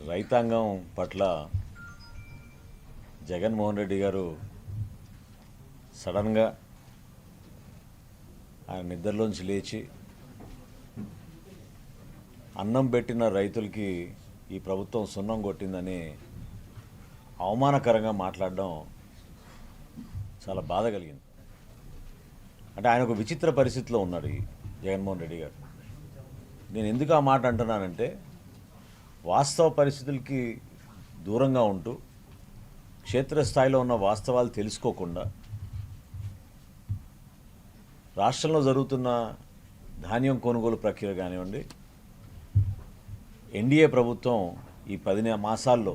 రైతాంగం పట్ల జగన్మోహన్ రెడ్డి గారు సడన్గా ఆయన నిద్రలోంచి లేచి అన్నం పెట్టిన రైతులకి ఈ ప్రభుత్వం సున్నం కొట్టిందని అవమానకరంగా మాట్లాడడం చాలా బాధ కలిగింది. అంటే ఆయన ఒక విచిత్ర పరిస్థితిలో ఉన్నాడు ఈ జగన్మోహన్ రెడ్డి గారు. నేను ఎందుకు ఆ మాట అంటున్నానంటే వాస్తవ పరిస్థితులకి దూరంగా ఉంటూ క్షేత్రస్థాయిలో ఉన్న వాస్తవాలు తెలుసుకోకుండా రాష్ట్రంలో జరుగుతున్న ధాన్యం కొనుగోలు ప్రక్రియ కానివ్వండి, ఎన్డీఏ ప్రభుత్వం ఈ 10 మాసాల్లో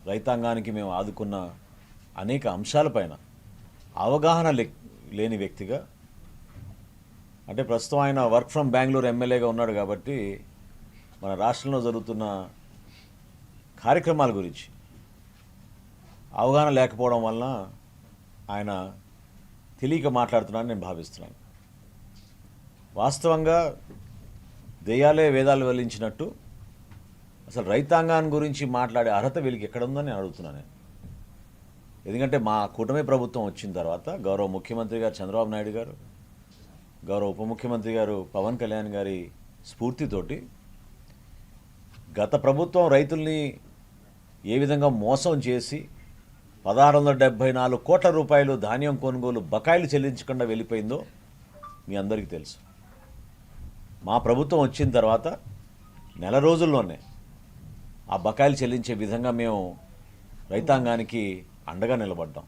రైతాంగానికి మేము ఆదుకున్న అనేక అంశాలపైన అవగాహన లేని వ్యక్తిగా, అంటే ప్రస్తుతం ఆయన వర్క్ ఫ్రమ్ బెంగళూరు ఎమ్మెల్యేగా ఉన్నాడు కాబట్టి మన రాష్ట్రంలో జరుగుతున్న కార్యక్రమాల గురించి అవగాహన లేకపోవడం వలన ఆయన తెలియక మాట్లాడుతున్నానని నేను భావిస్తున్నాను. వాస్తవంగా దెయ్యాలే వేదాలు వెల్లించినట్టు అసలు రైతాంగాన్ని గురించి మాట్లాడే అర్హత వీళ్ళకి ఎక్కడుందని నేను అడుగుతున్నాను. ఎందుకంటే మా కూటమి ప్రభుత్వం వచ్చిన తర్వాత గౌరవ ముఖ్యమంత్రి గారు చంద్రబాబు నాయుడు గారు, గౌరవ ఉప ముఖ్యమంత్రి గారు పవన్ కళ్యాణ్ గారి స్ఫూర్తితోటి గత ప్రభుత్వం రైతుల్ని ఏ విధంగా మోసం చేసి 1674 కోట్ల రూపాయలు ధాన్యం కొనుగోలు బకాయిలు చెల్లించకుండా వెళ్ళిపోయిందో మీ అందరికీ తెలుసు. మా ప్రభుత్వం వచ్చిన తర్వాత నెల రోజుల్లోనే ఆ బకాయిలు చెల్లించే విధంగా మేము రైతాంగానికి అండగా నిలబడ్డాం.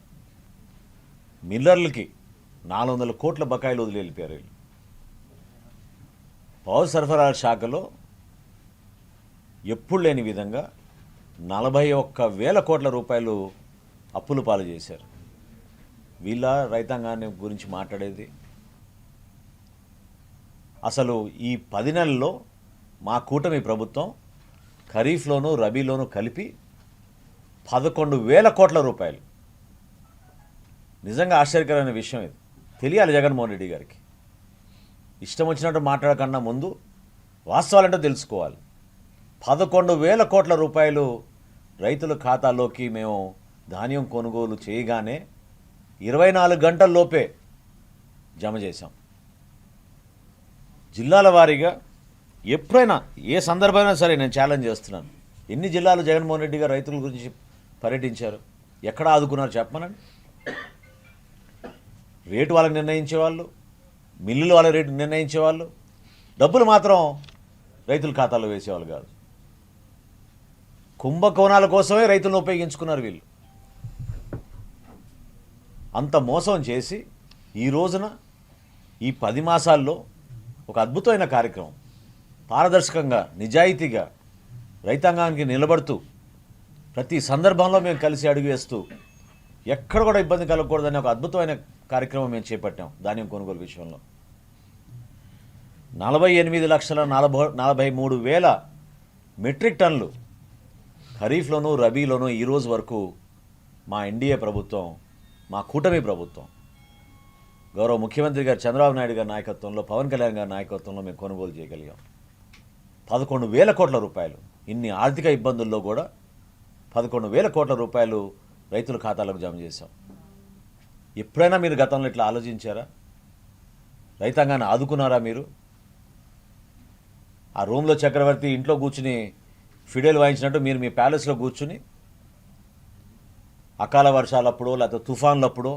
మిల్లర్లకి 400 కోట్ల బకాయిలు వదిలి వెళ్ళిపోయారు వీళ్ళు. పౌర సరఫరాల శాఖలో ఎప్పుడు లేని విధంగా 41,000 కోట్ల రూపాయలు అప్పులు పాలు చేశారు. వీళ్ళ రైతాంగాన్ని గురించి మాట్లాడేది. అసలు ఈ 10 నెలల్లో మా కూటమి ప్రభుత్వం ఖరీఫ్లోనూ రబీలోనూ కలిపి 11,000 కోట్ల రూపాయలు. నిజంగా ఆశ్చర్యకరమైన విషయం ఇది. తెలియాలి జగన్మోహన్ రెడ్డి గారికి. ఇష్టం వచ్చినట్టు మాట్లాడకన్నా ముందు వాస్తవాలంటూ తెలుసుకోవాలి. 11,000 కోట్ల రూపాయలు రైతుల ఖాతాలోకి మేము ధాన్యం కొనుగోలు చేయగానే 24 గంటల్లోపే జమ చేశాం. జిల్లాల వారీగా ఎప్పుడైనా ఏ సందర్భమైనా సరే నేను ఛాలెంజ్ చేస్తున్నాను, ఎన్ని జిల్లాలు జగన్మోహన్ రెడ్డి గారు రైతుల గురించి పర్యటించారు, ఎక్కడ ఆదుకున్నారు చెప్పమనండి. రేటు వాళ్ళకి నిర్ణయించేవాళ్ళు, మిల్లులు వాళ్ళ రేటు నిర్ణయించేవాళ్ళు, డబ్బులు మాత్రం రైతుల ఖాతాలో వేసేవాళ్ళు కాదు. కుంభకోణాల కోసమే రైతులను ఉపయోగించుకున్నారు వీళ్ళు. అంత మోసం చేసి ఈ రోజున ఈ 10 మాసాల్లో ఒక అద్భుతమైన కార్యక్రమం, పారదర్శకంగా నిజాయితీగా రైతాంగానికి నిలబడుతూ ప్రతి సందర్భంలో మేము కలిసి అడుగు వేస్తూ ఎక్కడ కూడా ఇబ్బంది కలగకూడదనే ఒక అద్భుతమైన కార్యక్రమం మేము చేపట్టాం. ధాన్యం కొనుగోలు విషయంలో 48,43,000 మెట్రిక్ టన్నులు ఖరీఫ్లోనూ రబీలోనూ ఈరోజు వరకు మా ఎన్డీఏ ప్రభుత్వం, మా కూటమి ప్రభుత్వం, గౌరవ ముఖ్యమంత్రి గారు చంద్రబాబు నాయుడు గారి నాయకత్వంలో, పవన్ కళ్యాణ్ గారి నాయకత్వంలో మేము కొనుగోలు చేయగలిగాం. 11,000 కోట్ల రూపాయలు. ఇన్ని ఆర్థిక ఇబ్బందుల్లో కూడా 11,000 కోట్ల రూపాయలు రైతుల ఖాతాలకు జమ చేశాం. ఎప్పుడైనా మీరు గతంలో ఇట్లా ఆలోచించారా? రైతాంగాన్ని ఆదుకున్నారా మీరు? ఆ రూమ్లో చక్రవర్తి ఇంట్లో కూర్చుని ఫిడేల్ వాయించినట్టు మీరు మీ ప్యాలెస్లో కూర్చుని అకాల వర్షాలప్పుడో లేకపోతే తుఫాన్లప్పుడో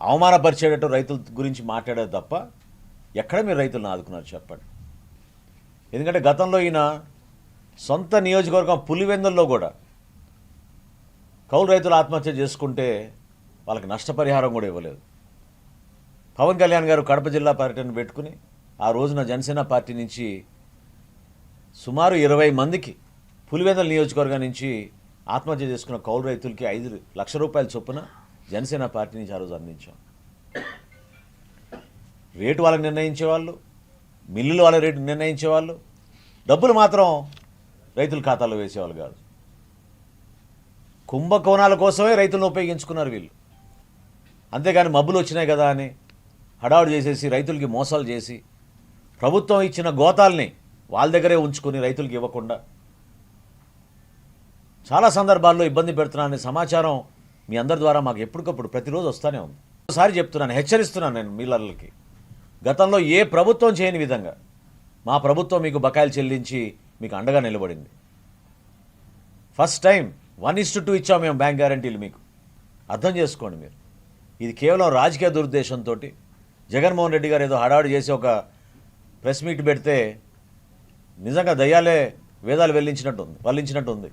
అవమానపరిచేటట్టు రైతుల గురించి మాట్లాడేది తప్ప ఎక్కడ మీరు రైతులను ఆదుకున్నారు చెప్పండి. ఎందుకంటే గతంలో ఈయన సొంత నియోజకవర్గం పులివెందుల్లో కూడా కౌలు రైతులు ఆత్మహత్య చేసుకుంటే వాళ్ళకి నష్టపరిహారం కూడా ఇవ్వలేదు. పవన్ కళ్యాణ్ గారు కడప జిల్లా పర్యటన పెట్టుకుని ఆ రోజున జనసేన పార్టీ నుంచి సుమారు 20 మందికి పులివెందుల నియోజకవర్గం నుంచి ఆత్మహత్య చేసుకున్న కౌలు రైతులకి 5 లక్షల రూపాయల చొప్పున జనసేన పార్టీ నుంచి ఆ రోజు అందించాం. రేటు వాళ్ళకి నిర్ణయించేవాళ్ళు, మిల్లులు వాళ్ళ రేటు నిర్ణయించేవాళ్ళు, డబ్బులు మాత్రం రైతుల ఖాతాలో వేసేవాళ్ళు కాదు. కుంభకోణాల కోసమే రైతులను ఉపయోగించుకున్నారు వీళ్ళు. అంతేగాని మబ్బులు వచ్చినాయి కదా అని హడావుడు చేసేసి రైతులకి మోసాలు చేసి ప్రభుత్వం ఇచ్చిన గోతాల్ని వాళ్ళ దగ్గరే ఉంచుకొని రైతులకు ఇవ్వకుండా చాలా సందర్భాల్లో ఇబ్బంది పెడుతున్నాననే సమాచారం మీ అందరి ద్వారా మాకు ఎప్పటికప్పుడు ప్రతిరోజు వస్తూనే ఉంది. ఒకసారి చెప్తున్నాను, హెచ్చరిస్తున్నాను నేను మిల్లర్లకి, గతంలో ఏ ప్రభుత్వం చేయని విధంగా మా ప్రభుత్వం మీకు బకాయిలు చెల్లించి మీకు అండగా నిలబడింది. ఫస్ట్ టైం 1:2 ఇచ్చాము మేము బ్యాంక్ గ్యారంటీలు. మీకు అర్థం చేసుకోండి మీరు. ఇది కేవలం రాజకీయ దురుద్దేశంతో జగన్మోహన్ రెడ్డి గారు ఏదో హడావుడి చేసి ఒక ప్రెస్ మీట్ పెడితే నిజంగా దయ్యాలే వేదాలు వల్లించినట్టు ఉంది.